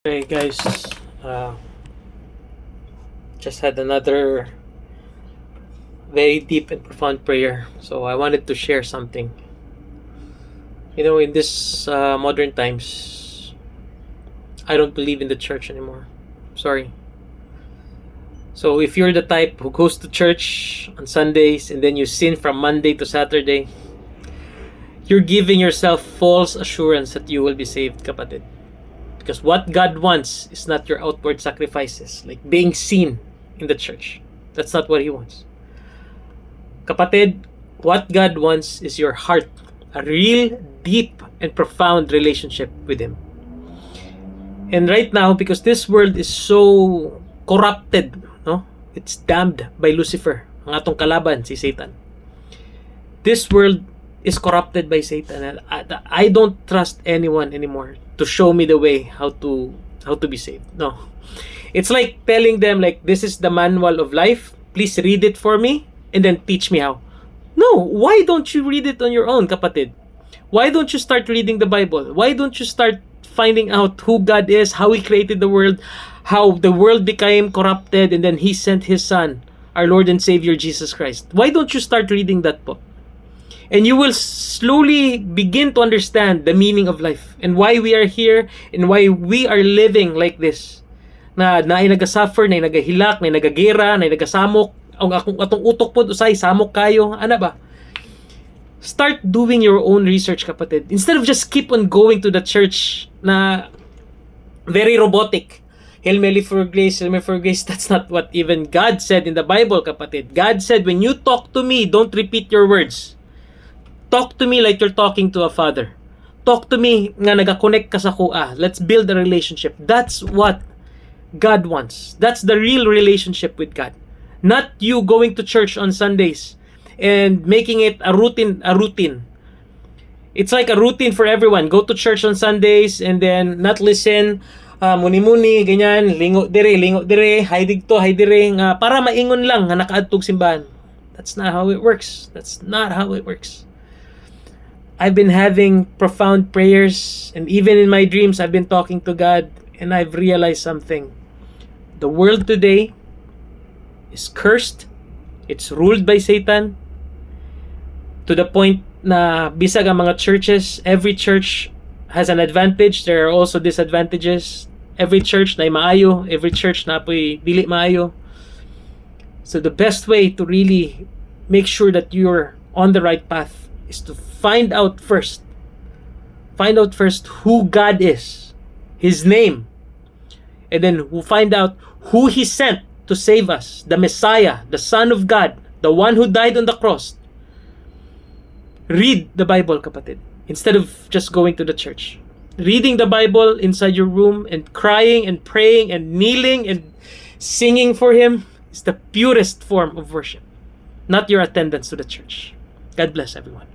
Hey guys, uh, just had another very deep and profound prayer. So I wanted to share something. You know, in this modern times, I don't believe in the church anymore. Sorry. So if you're the type who goes to church on Sundays and then you sin from Monday to Saturday, you're giving yourself false assurance that you will be saved, kapatid. Because what God wants is not your outward sacrifices, like being seen in the church. That's not what He wants. Kapatid, what God wants is your heart, a real, deep, and profound relationship with Him. And right now, because this world is so corrupted, no? It's damned by Lucifer, ang atong kalaban, si Satan. This world is corrupted by Satan, and I don't trust anyone anymore to show me the way how to be saved. No, it's like telling them, like, this is the manual of life, please read it for me and then teach me how. No, why don't you read it on your own, kapatid? Why don't you start reading the Bible? Why don't you start finding out who God is, how He created the world, how the world became corrupted, and then He sent His Son, our Lord and Savior Jesus Christ? Why don't you start reading that po? And you will slowly begin to understand the meaning of life and why we are here and why we are living like this. Na ay nagasuffer, na nagahilak, na nagagera, na nagasamok. Ang atong utok po usay samok kayo. Ano ba? Start doing your own research, kapatid. Instead of just keep on going to the church na very robotic. Hail Mary for grace, Hail Mary for grace. That's not what even God said in the Bible, kapatid. God said, when you talk to me, don't repeat your words. Talk to me like you're talking to a father. Talk to me nga nagakonect ka sa kuha. Let's build a relationship. That's what God wants. That's the real relationship with God. Not you going to church on Sundays and making it a routine. It's like a routine for everyone. Go to church on Sundays and then not listen. Muni-muni, ganyan, lingo dire, hay digto, hay dire, nga para maingon lang nga nakaadtog simbahan. That's not how it works. That's not how it works. I've been having profound prayers, and even in my dreams, I've been talking to God, and I've realized something. The world today is cursed. It's ruled by Satan to the point na bisag ang mga churches, every church has an advantage. There are also disadvantages. Every church na maayo, every church na apoy dili maayo. So the best way to really make sure that you're on the right path is to find out first who God is, His name, and then we'll find out who He sent to save us, the Messiah, the Son of God, the one who died on the cross. Read the Bible, kapatid, instead of just going to the church. Reading the Bible inside your room and crying and praying and kneeling and singing for Him is the purest form of worship, not your attendance to the church. God bless everyone.